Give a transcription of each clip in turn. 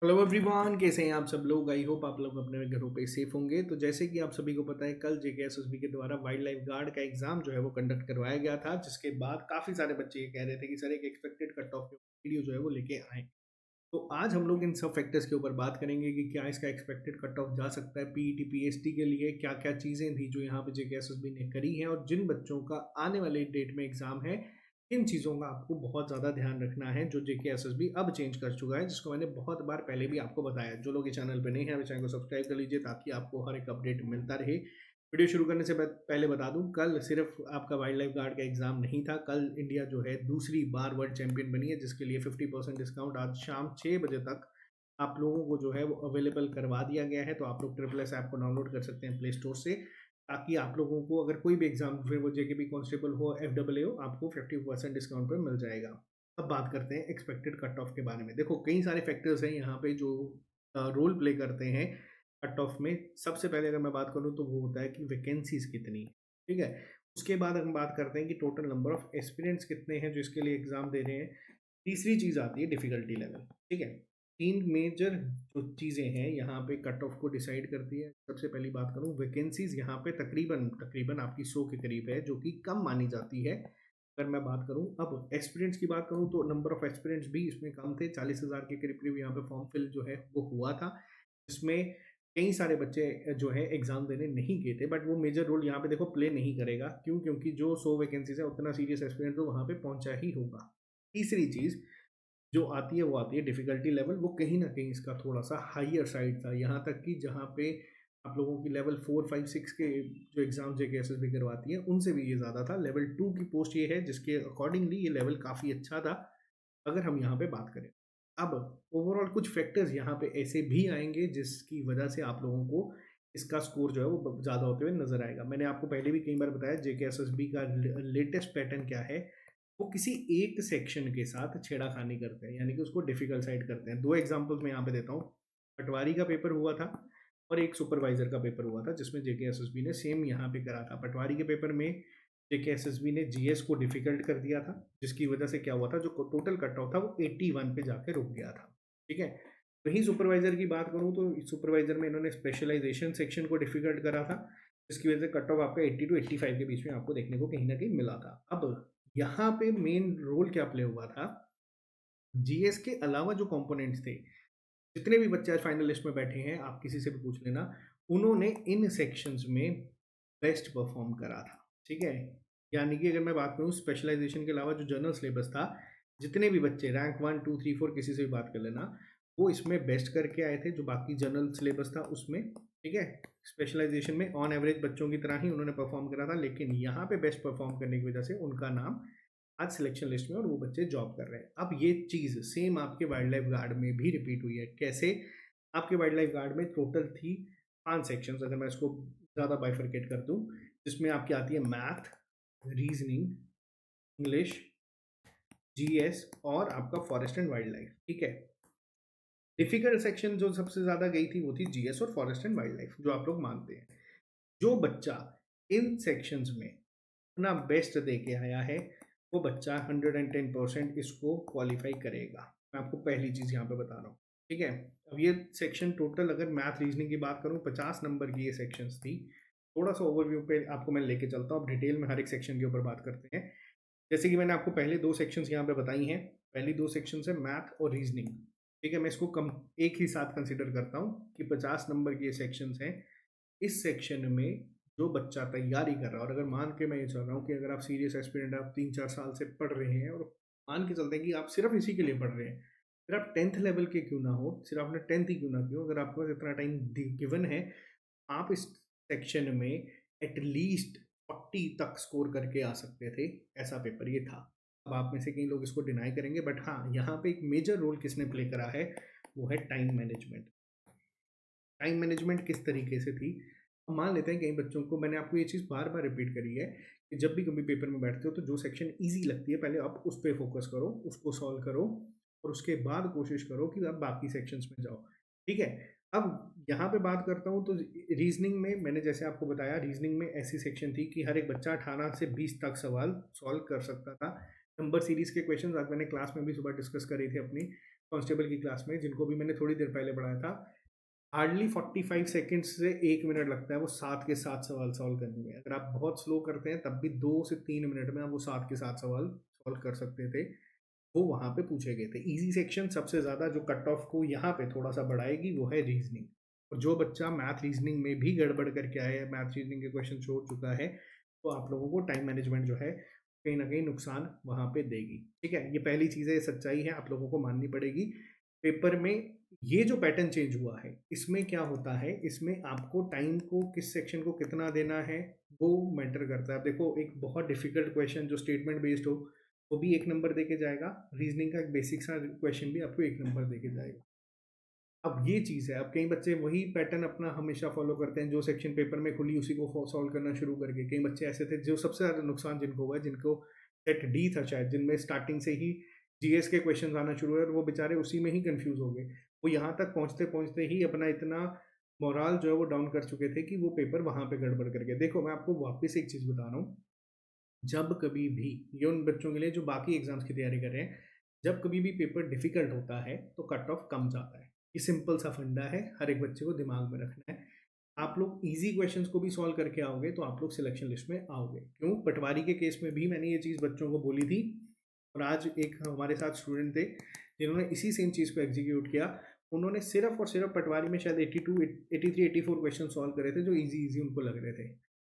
Hello everyone, कैसे हैं आप सब लोग। आई होप आप लोग अपने घरों पे सेफ होंगे। तो जैसे कि आप सभी को पता है, कल जेकेएसएसबी के द्वारा वाइल्ड लाइफ गार्ड का एग्जाम जो है वो कंडक्ट करवाया गया था, जिसके बाद काफ़ी सारे बच्चे ये कह रहे थे कि सर एक एक्सपेक्टेड कट ऑफ वीडियो जो है वो लेके आए। तो आज हम लोग इन सब फैक्टर्स के ऊपर बात करेंगे कि क्या इसका एक्सपेक्टेड कट ऑफ जा सकता है पीईटी पीएसटी के लिए, क्या क्या चीज़ें थी जो यहाँ पे जेकेएसएसबी ने करी हैं, और जिन बच्चों का आने वाले डेट में एग्जाम है, इन चीज़ों का आपको बहुत ज़्यादा ध्यान रखना है जो जेकेएसएसबी अब चेंज कर चुका है, जिसको मैंने बहुत बार पहले भी आपको बताया। जो लोग इस चैनल पे नहीं है, चैनल को सब्सक्राइब कर लीजिए ताकि आपको हर एक अपडेट मिलता रहे। वीडियो शुरू करने से पहले बता दूं, कल सिर्फ आपका वाइल्ड लाइफ गार्ड का एग्जाम नहीं था। कल इंडिया जो है दूसरी बार वर्ल्ड चैंपियन बनी है, जिसके लिए 50% डिस्काउंट आज शाम 6 बजे तक आप लोगों को जो है वो अवेलेबल करवा दिया गया है। तो आप लोग ट्रिपल एस ऐप को डाउनलोड कर सकते हैं प्ले स्टोर से, ताकि आप लोगों को अगर कोई भी एग्जाम, फिर वो जेकेपी कांस्टेबल हो, एफडब्ल्यू हो, आपको 50% डिस्काउंट पे मिल जाएगा। अब बात करते हैं एक्सपेक्टेड कट ऑफ के बारे में। देखो, कई सारे फैक्टर्स हैं यहाँ पे जो रोल प्ले करते हैं कट ऑफ में। सबसे पहले अगर मैं बात करूँ तो वो होता है कि वैकेंसीज कितनी, ठीक है। उसके बाद हम बात करते हैं कि टोटल नंबर ऑफ एस्पिरेंट्स कितने हैं जो इसके लिए एग्जाम दे रहे हैं। तीसरी चीज़ आती है डिफ़िकल्टी लेवल, ठीक है। 3 मेजर जो चीज़ें हैं यहाँ पे कट ऑफ को डिसाइड करती है। सबसे पहली बात करूँ, वैकेंसीज़ यहाँ पे तकरीबन तकरीबन आपकी 100 के करीब है, जो कि कम मानी जाती है। अगर मैं बात करूँ, अब एस्पिरेंट्स की बात करूँ तो नंबर ऑफ एस्पिरेंट्स भी इसमें कम थे। 40,000 के करीब-करीब यहाँ पे फॉर्म फिल जो है वो हुआ था। इसमें कई सारे बच्चे जो है एग्ज़ाम देने नहीं गए थे, बट वो मेजर रोल यहाँ पे देखो प्ले नहीं करेगा। क्यों? क्योंकि जो 100 वैकेंसीज़ है, उतना सीरियस एस्पिरेंट तो वहाँ पे पहुँचा ही होगा। तीसरी चीज़ जो आती है वो आती है डिफ़िकल्टी लेवल। वो कहीं न कहीं इसका थोड़ा-सा हायर साइड था। यहाँ तक कि जहाँ पे आप लोगों की लेवल 4, 5, 6 के जो एग्ज़ाम जेकेएसएसबी करवाती है, उनसे भी ये ज़्यादा था। लेवल 2 की पोस्ट ये है, जिसके अकॉर्डिंगली ये लेवल काफ़ी अच्छा था, अगर हम यहाँ पे बात करें। अब ओवरऑल कुछ फैक्टर्स यहाँ पे ऐसे भी आएँगे जिसकी वजह से आप लोगों को इसका स्कोर जो है वो ज़्यादा होते हुए नज़र आएगा। मैंने आपको पहले भी कई बार बताया, जेकेएसएसबी का लेटेस्ट पैटर्न क्या है, वो किसी एक सेक्शन के साथ छेड़ाखानी करते हैं, यानी कि उसको डिफ़िकल्ट साइड करते हैं। 2 एग्ज़ाम्पल्स मैं यहाँ पे देता हूँ। पटवारी का पेपर हुआ था और एक सुपरवाइज़र का पेपर हुआ था, जिसमें जेकेएसएसबी ने सेम यहाँ पे करा था। पटवारी के पेपर में जेकेएसएसबी ने जीएस को डिफ़िकल्ट कर दिया था, जिसकी वजह से क्या हुआ था, जो टोटल कट ऑफ था वो 81 पे जाके रुक गया था, ठीक है। वहीं सुपरवाइज़र की बात करूँ तो सुपरवाइज़र में इन्होंने स्पेशलाइज़ेशन सेक्शन को डिफ़िकल्ट करा था, जिसकी वजह से कट ऑफ आपका 80 टू 85 के बीच में आपको देखने को कहीं न कहीं मिला था। अब यहाँ पे मेन रोल क्या प्ले हुआ था, जीएस के अलावा जो कंपोनेंट्स थे, जितने भी बच्चे आज फाइनल लिस्ट में बैठे हैं, आप किसी से भी पूछ लेना, उन्होंने इन सेक्शंस में बेस्ट परफॉर्म करा था, ठीक है। यानी कि अगर मैं बात करूँ स्पेशलाइजेशन के अलावा जो जनरल सिलेबस था, जितने भी बच्चे रैंक 1, 2, 3, 4 किसी से भी बात कर लेना, वो इसमें बेस्ट करके आए थे, जो बाकी जनरल सिलेबस था उसमें, ठीक है। स्पेशलाइजेशन में ऑन एवरेज बच्चों की तरह ही उन्होंने परफॉर्म करा था, लेकिन यहाँ पे बेस्ट परफॉर्म करने की वजह से उनका नाम आज सिलेक्शन लिस्ट में, और वो बच्चे जॉब कर रहे हैं। अब ये चीज़ सेम आपके वाइल्ड लाइफ गार्ड में भी रिपीट हुई है। कैसे? आपके वाइल्ड लाइफ गार्ड में टोटल थी 5 सेक्शंस, अगर मैं इसको ज़्यादा बाइफरकेट कर दूँ, जिसमें आपकी आती है मैथ, रीजनिंग, इंग्लिश, जीएस और आपका फॉरेस्ट एंड वाइल्ड लाइफ, ठीक है। डिफिकल्ट सेक्शन जो सबसे ज़्यादा गई थी वो थी जीएस और फॉरेस्ट एंड वाइल्ड लाइफ, जो आप लोग मानते हैं। जो बच्चा इन सेक्शंस में अपना बेस्ट दे के आया है, वो बच्चा 110% इसको क्वालिफाई करेगा। मैं आपको पहली चीज़ यहाँ पे बता रहा हूँ, ठीक है। अब ये सेक्शन टोटल, अगर मैथ रीजनिंग की बात करूँ, 50 नंबर की ये सेक्शंस थी। थोड़ा सा ओवरव्यू पे आपको मैं लेके चलता हूँ, अब डिटेल में हर एक सेक्शन के ऊपर बात करते हैं। जैसे कि मैंने आपको पहले 2 सेक्शंस यहाँ पे बताई हैं। पहली 2 सेक्शंस है मैथ और रीजनिंग, ठीक है। मैं इसको कम एक ही साथ कंसिडर करता हूँ कि 50 नंबर के ये सेक्शंस हैं। इस सेक्शन में जो बच्चा तैयारी कर रहा है, और अगर मान के मैं ये चल रहा हूँ कि अगर आप सीरियस एस्पिरेंट, आप 3-4 साल से पढ़ रहे हैं, और मान के चलते हैं कि आप सिर्फ इसी के लिए पढ़ रहे हैं, फिर आप 10th लेवल के क्यों ना हो, सिर्फ आपने 10th ही क्यों ना किया हो, अगर आपके पास इतना टाइम गिवन है, आप इस सेक्शन में एटलीस्ट 40 तक स्कोर करके आ सकते थे। ऐसा पेपर ये था। अब आप में से कई लोग इसको डिनाई करेंगे, बट हाँ, यहाँ पे एक मेजर रोल किसने प्ले करा है, वो है टाइम मैनेजमेंट। टाइम मैनेजमेंट किस तरीके से थी, अब मान लेते हैं कई बच्चों को, मैंने आपको ये चीज़ बार बार रिपीट करी है कि जब भी कभी पेपर में बैठते हो तो जो सेक्शन इजी लगती है, पहले आप उस पर फोकस करो, उसको सॉल्व करो, और उसके बाद कोशिश करो कि आप बाकी सेक्शंस में जाओ, ठीक है। अब यहाँ पे बात करता हूँ तो रीजनिंग में मैंने जैसे आपको बताया, रीजनिंग में ऐसी सेक्शन थी कि हर एक बच्चा 18 से 20 तक सवाल सॉल्व कर सकता था। नंबर सीरीज के क्वेश्चन आज मैंने क्लास में भी सुबह डिस्कस करी थी अपनी, कांस्टेबल की क्लास में, जिनको भी मैंने थोड़ी देर पहले पढ़ाया था, हार्डली 45 सेकंड्स से 1 मिनट लगता है वो 7 के 7 सवाल सॉल्व करने में। अगर आप बहुत स्लो करते हैं तब भी 2 से 3 मिनट में आप वो 7 के 7 सवाल सॉल्व कर सकते थे। वो वहाँ पे पूछे गए थे। ईज़ी सेक्शन सबसे ज़्यादा जो कट ऑफ को यहाँ पे थोड़ा-सा बढ़ाएगी वो है रीज़निंग। और जो बच्चा मैथ रीज़निंग में भी गड़बड़ करके आया है, मैथ रीज़निंग के क्वेश्चन छोड़ चुका है, तो आप लोगों को टाइम मैनेजमेंट जो है कहीं न कहीं नुकसान वहाँ पे देगी। ठीक है? ये पहली चीज़ है, ये सच्चाई है, आप लोगों को माननी पड़ेगी। पेपर में ये जो पैटर्न चेंज हुआ है, इसमें क्या होता है, इसमें आपको टाइम को किस सेक्शन को कितना देना है, वो मैटर करता है। अब देखो एक बहुत डिफ़िकल्ट क्वेश्चन जो स्टेटमेंट बेस्ड हो, वो भी 1 नंबर देके जाएगा। रीज़निंग का एक बेसिक सा क्वेश्चन भी आपको 1 नंबर देके जाएगा। अब ये चीज़ है, अब कई बच्चे वही पैटर्न अपना हमेशा फ़ॉलो करते हैं, जो सेक्शन पेपर में खुली उसी को सॉल्व करना शुरू करके। कई बच्चे ऐसे थे जो सबसे ज़्यादा नुकसान जिनको हुआ है, जिनको सेट डी था शायद, जिनमें स्टार्टिंग से ही जीएस के क्वेश्चन आना शुरू हुए और वो बेचारे उसी में ही कन्फ्यूज़ हो गए। वो यहाँ तक पहुँचते-पहुँचते ही अपना इतना मोरल जो है वो डाउन कर चुके थे कि वो पेपर वहाँ पे गड़बड़ कर गए। देखो मैं आपको वापस एक चीज़ बता रहा हूँ, जब कभी भी, ये उन बच्चों के लिए जो बाकी एग्ज़ाम्स की तैयारी कर रहे हैं, जब कभी भी पेपर डिफ़िकल्ट होता है, तो कट ऑफ कम जाता है। ये सिंपल सा फंडा है, हर एक बच्चे को दिमाग में रखना है। आप लोग ईज़ी क्वेश्चन्स को भी सॉल्व करके आओगे, तो आप लोग सिलेक्शन लिस्ट में आओगे। क्यों? पटवारी के केस में भी मैंने ये चीज़ बच्चों को बोली थी और आज एक हमारे साथ स्टूडेंट थे, जिन्होंने इसी सेम चीज़ को एग्ज़ीक्यूट किया। उन्होंने सिर्फ़ और सिर्फ़ पटवारी में शायद 82, 83, 84 क्वेश्चन सॉल्व करे थे, जो ईज़ी-ईज़ी उनको लग रहे थे।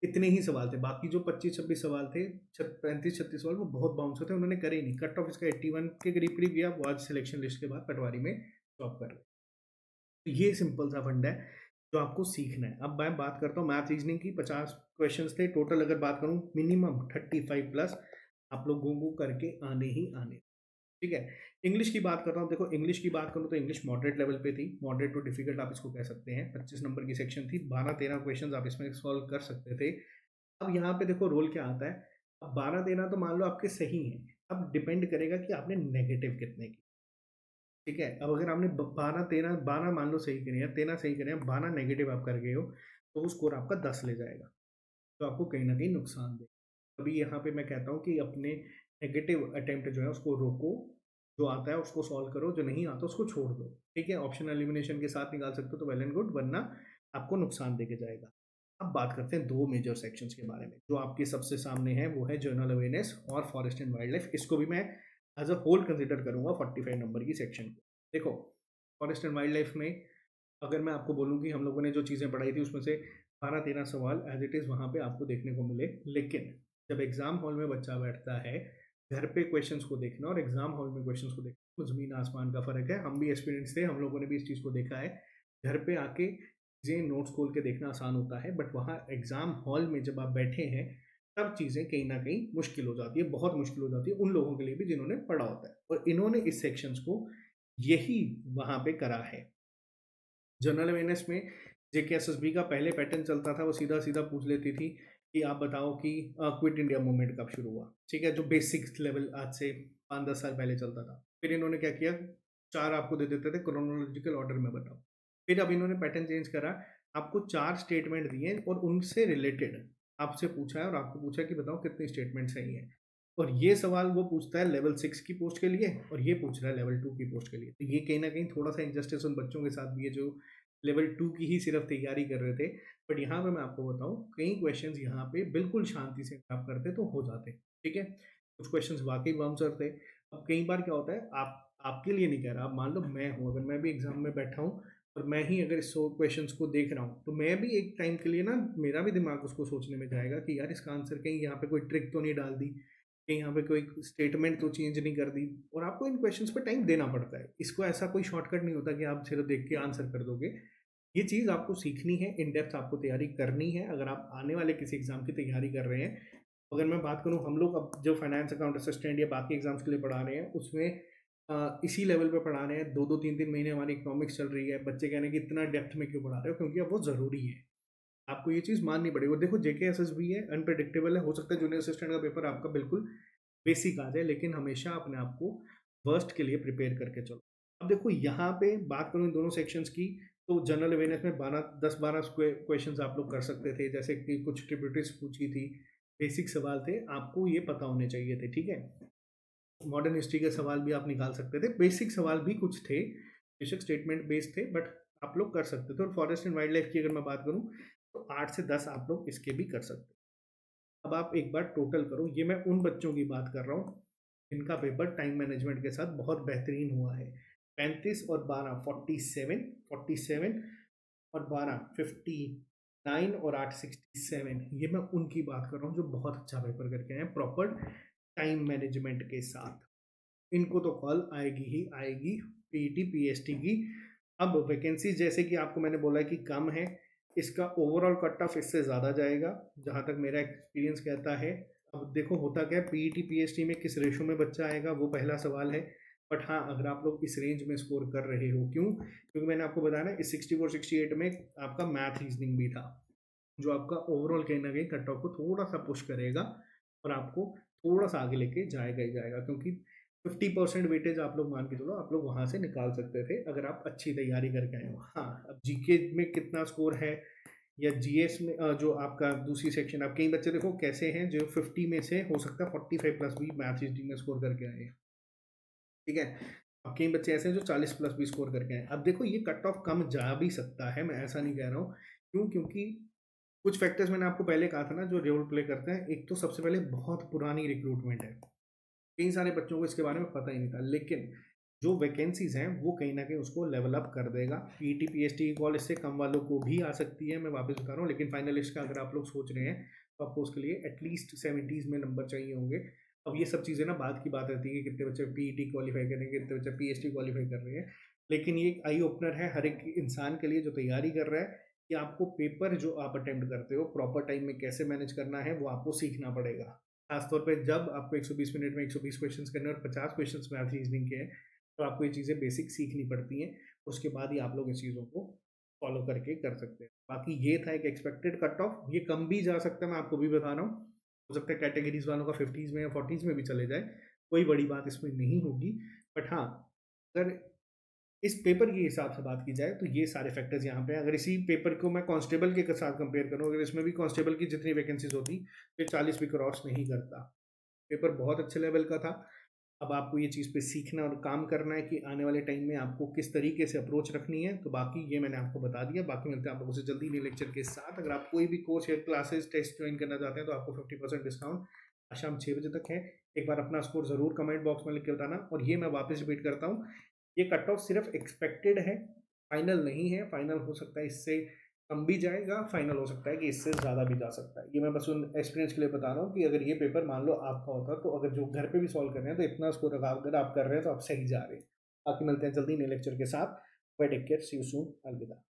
इतने ही सवाल थे, बाकी जो 25-26 सवाल थे, 35-36 सवाल वो बहुत बाउंस थे, उन्होंने करे ही नहीं। कट ऑफ इसका 81 के करीब-करीब गया, वो आज सिलेक्शन लिस्ट के बाद पटवारी में जॉब कर रहे हैं। तो ये सिंपल सा फंडा है, जो आपको सीखना है। अब मैं बात करता हूँ मैथ रीजनिंग की, 50 क्वेश्चंस थे टोटल, अगर बात करूँ मिनिमम 35 प्लस आप लोगों को करके आने ही आने। ठीक है? इंग्लिश की बात करता हूँ, देखो इंग्लिश की बात करूँ तो इंग्लिश मॉडरेट लेवल पे थी, मॉडरेट टू डिफिकल्ट आप इसको कह सकते हैं। 25 नंबर की सेक्शन थी, 12-13 क्वेश्चंस आप इसमें सॉल्व कर सकते थे। अब यहाँ पे देखो रोल क्या आता है, अब 12-13 तो मान लो आपके सही हैं, अब डिपेंड करेगा कि आपने नेगेटिव कितने की, ठीक है? अब अगर आपने 12-13, 12 मान लो सही करे हैं, 13 सही करे हैं, 12 नेगेटिव आप कर गए हो, तो वो स्कोर आपका 10 ले जाएगा, तो आपको कहीं न कहीं नुकसान देगा। अभी यहाँ पे मैं कहता हूँ कि अपने नेगेटिव अटेम्प्ट जो है उसको रोको, जो आता है उसको सॉल्व करो, जो नहीं आता उसको छोड़ दो, ठीक है? ऑप्शन एलिमिनेशन के साथ निकाल सकते हो तो वेल एंड गुड, वरना आपको नुकसान देके जाएगा। अब बात करते हैं 2 मेजर सेक्शंस के बारे में, जो आपके सबसे सामने है, वो है जनरल अवेयरनेस और फॉरेस्ट एंड वाइल्ड लाइफ। इसको भी मैं एज़ अ होल कंसिडर करूँगा 45 नंबर की सेक्शन को। देखो, फॉरेस्ट एंड वाइल्ड लाइफ में अगर मैं आपको बोलूँ कि हम लोगों ने जो चीज़ें पढ़ाई थी उसमें से 12-13 सवाल एज़ इट इज़ वहाँ पे आपको देखने को मिले। लेकिन जब एग्ज़ाम हॉल में बच्चा बैठता है, घर पे क्वेश्चंस को देखना और एग्ज़ाम हॉल में क्वेश्चंस को देखना, तो ज़मीन आसमान का फ़र्क है। हम भी एक्सपीरियंस थे, हम लोगों ने भी इस चीज़ को देखा है। घर पे आके चीज़ें नोट्स खोल के देखना आसान होता है, बट वहाँ एग्ज़ाम हॉल में जब आप बैठे हैं, तब चीज़ें कहीं न कहीं मुश्किल हो जाती है, बहुत मुश्किल हो जाती है उन लोगों के लिए भी जिन्होंने पढ़ा होता है। और इन्होंने इस सेक्शंस को यही वहाँ पे करा है। जनरल अवेयरनेस में जेकेएसएसबी का पहले पैटर्न चलता था, वो सीधा-सीधा पूछ लेती थी कि आप बताओ कि क्विट इंडिया मूवमेंट कब शुरू हुआ? ठीक है? जो बेसिक लेवल आज से 5-10 साल पहले चलता था। फिर इन्होंने क्या किया, 4 आपको दे देते थे, क्रोनोलॉजिकल ऑर्डर में बताओ। फिर अब इन्होंने पैटर्न चेंज करा, आपको 4 स्टेटमेंट दिए और उनसे रिलेटेड आपसे पूछा है और आपको पूछा है कि बताओ कितने स्टेटमेंट सही हैं। और ये सवाल वो पूछता है लेवल 6 की पोस्ट के लिए और ये पूछ रहा है लेवल 2 की पोस्ट के लिए। तो ये कहीं न कहीं थोड़ा-सा इनजस्टिस उन बच्चों के साथ भी है जो लेवल 2 की ही सिर्फ़ तैयारी कर रहे थे। बट यहाँ पे मैं आपको बताऊँ, कई क्वेश्चंस यहाँ पे बिल्कुल शांति से आप करते तो हो जाते, ठीक है? कुछ क्वेश्चंस वाक़ई बाउंसर थे। अब कई बार क्या होता है, आप आपके लिए नहीं कह रहा, अब मान लो मैं हूँ, अगर मैं भी एग्ज़ाम में बैठा हूँ और मैं ही अगर 100 क्वेश्चंस को देख रहा हूँ, तो मैं भी एक टाइम के लिए ना, मेरा भी दिमाग उसको सोचने में जाएगा कि यार इसका आंसर कहीं यहाँ पे कोई ट्रिक तो नहीं डाल दी, कहीं यहाँ पे कोई स्टेटमेंट तो चेंज नहीं कर दी, और आपको इन क्वेश्चंस पे टाइम देना पड़ता है। इसको ऐसा कोई शॉर्टकट नहीं होता कि आप सिर्फ़ देख के आंसर कर दोगे। ये चीज़ आपको सीखनी है, इन डेप्थ आपको तैयारी करनी है, अगर आप आने वाले किसी एग्ज़ाम की तैयारी कर रहे हैं। अगर मैं बात करूँ, हम लोग अब जो फाइनेंस अकाउंट असिस्टेंट या बाकी एग्ज़ाम्स के लिए पढ़ा रहे हैं, उसमें इसी लेवल पे पढ़ा रहे हैं। 2-2 3-3 महीने हमारी इकोनॉमिक्स चल रही है। बच्चे कह रहे हैं कि इतना डेप्थ में क्यों पढ़ा रहे हो? क्योंकि अब वो ज़रूरी है। आपको ये चीज़ माननी पड़ेगी। और देखो जेकेएसएसबी है, अनप्रेडिक्टेबल है, हो सकता है जूनियर असिस्टेंट का पेपर आपका बिल्कुल बेसिक आ जाए, लेकिन हमेशा अपने आप को वर्स्ट के लिए प्रिपेयर करके चलो। अब देखो यहाँ पे बात करूँ इन दोनों सेक्शंस की, तो जनरल अवेयरनेस में 10-12 क्वेश्चंस आप लोग कर सकते थे, जैसे कि कुछ ट्रिब्यूटरीज पूछी थी, बेसिक सवाल थे, आपको ये पता होने चाहिए थे, ठीक है? मॉडर्न हिस्ट्री के सवाल भी आप निकाल सकते थे, बेसिक सवाल भी कुछ थे, बेशक स्टेटमेंट बेस्ड थे, बट आप लोग कर सकते थे। और फॉरेस्ट एंड वाइल्ड लाइफ की अगर मैं बात करूँ तो 8 से 10 आप लोग इसके भी कर सकते हो। अब आप एक बार टोटल करो, ये मैं उन बच्चों की बात कर रहा हूँ जिनका पेपर टाइम मैनेजमेंट के साथ बहुत बेहतरीन हुआ है। 35 और 12 47, 47 और 12 59 और 8 67, ये मैं उनकी बात कर रहा हूँ जो बहुत अच्छा पेपर करके आए हैं प्रॉपर टाइम मैनेजमेंट के साथ। इनको तो कॉल आएगी ही आएगी पीईटी पीएसटी की। अब वैकेंसी जैसे कि आपको मैंने बोला कि कम है, इसका ओवरऑल कट ऑफ इससे ज़्यादा जाएगा जहाँ तक मेरा एक्सपीरियंस कहता है। अब देखो होता क्या है, पीईटी पीएसटी में किस रेशो में बच्चा आएगा वो पहला सवाल है। बट हाँ, अगर आप लोग इस रेंज में स्कोर कर रहे हो, क्यों? क्योंकि मैंने आपको बताया ना, इस 64 68 में आपका मैथ रीजनिंग भी था, जो आपका ओवरऑल कहीं ना कहीं कट ऑफ को थोड़ा सा पुश करेगा और आपको थोड़ा सा आगे लेके जाएगा ही जाएगा। क्योंकि 50% वेटेज आप लोग मान के चलो, आप लोग वहां से निकाल सकते थे अगर आप अच्छी तैयारी करके आए हो। हाँ, अब जीके में कितना स्कोर है या जीएस में जो आपका दूसरी सेक्शन, आप कई बच्चे देखो कैसे हैं जो 50 में से हो सकता है 45 प्लस भी मैथ रीजनिंग में स्कोर करके आए हैं, ठीक है। अब कई बच्चे ऐसे हैं जो 40 प्लस भी स्कोर करके आए। अब देखो ये कट ऑफ कम जा भी सकता है, मैं ऐसा नहीं कह रहा हूँ। क्यों? क्योंकि कुछ फैक्टर्स मैंने आपको पहले कहा था ना जो रोल प्ले करते हैं। एक तो सबसे पहले बहुत पुरानी रिक्रूटमेंट है, कई सारे बच्चों को इसके बारे में पता ही नहीं था, लेकिन जो वैकेंसीज हैं वो कहीं ना कहीं उसको लेवल अप कर देगा। पीटी पीएसटी की कॉल इससे कम वालों को भी आ सकती है, मैं वापस बता रहा हूँ, लेकिन फाइनलिस्ट का अगर आप लोग सोच रहे हैं तो आपको उसके लिए एटलीस्ट 70s में नंबर चाहिए होंगे। अब ये सब चीज़ें ना बाद की बात रहती है कि कितने बच्चे पीईटी क्वालिफाई कर रहे हैं, कितने बच्चे पीएसटी क्वालिफाई कर रहे हैं, लेकिन ये एक आई ओपनर है हर एक इंसान के लिए जो तैयारी कर रहा है कि आपको पेपर जो आप अटेम्प्ट करते हो प्रॉपर टाइम में कैसे मैनेज करना है वो आपको सीखना पड़ेगा। खासतौर पे जब आपको 120 मिनट में 120 क्वेश्चंस करने और 50 क्वेश्चंस मैथ रीजनिंग के हैं, तो आपको ये चीज़ें बेसिक सीखनी पड़ती हैं। उसके बाद ही आप लोग इस चीज़ों को फॉलो करके कर सकते हैं। बाकी ये था एक एक्सपेक्टेड कट ऑफ, ये कम भी जा सकता है, मैं आपको भी बता रहा हूँ। हो सकता है कैटेगरीज वालों का 50s में या 40s में भी चले जाए, कोई बड़ी बात इसमें नहीं होगी। बट हाँ, अगर इस पेपर के हिसाब से बात की जाए तो ये सारे फैक्टर्स यहाँ पे हैं। अगर इसी पेपर को मैं कांस्टेबल के साथ कंपेयर करूँ, अगर इसमें भी कांस्टेबल की जितनी वैकेंसीज होती तो 40 भी क्रॉस नहीं करता। पेपर बहुत अच्छे लेवल का था। अब आपको ये चीज़ पे सीखना और काम करना है कि आने वाले टाइम में आपको किस तरीके से अप्रोच रखनी है। तो बाकी ये मैंने आपको बता दिया, बाकी मिलते हैं आप लोगों से जल्दी नए लेक्चर के साथ। अगर आप कोई भी कोर्स या क्लासेस टेस्ट ज्वाइन करना चाहते हैं तो आपको 50% डिस्काउंट शाम 6 बजे तक है। एक बार अपना स्कोर ज़रूर कमेंट बॉक्स में लिख के बताना। और ये मैं वापस रिपीट करता हूँ, ये कट ऑफ सिर्फ एक्सपेक्टेड है, फाइनल नहीं है। फाइनल हो सकता है इससे कम भी जाएगा, फाइनल हो सकता है कि इससे ज़्यादा भी जा सकता है। ये मैं बस उन एक्सपीरियंस के लिए बता रहा हूँ कि अगर ये पेपर मान लो आपका होता तो अगर जो घर पे भी सॉल्व कर रहे हैं तो इतना स्कोर अगर आप कर रहे हैं तो आप सही जा रहे हैं। बाकी मिलते हैं जल्दी नए लेक्चर के साथ। Bye, take care, see you soon, अलविदा।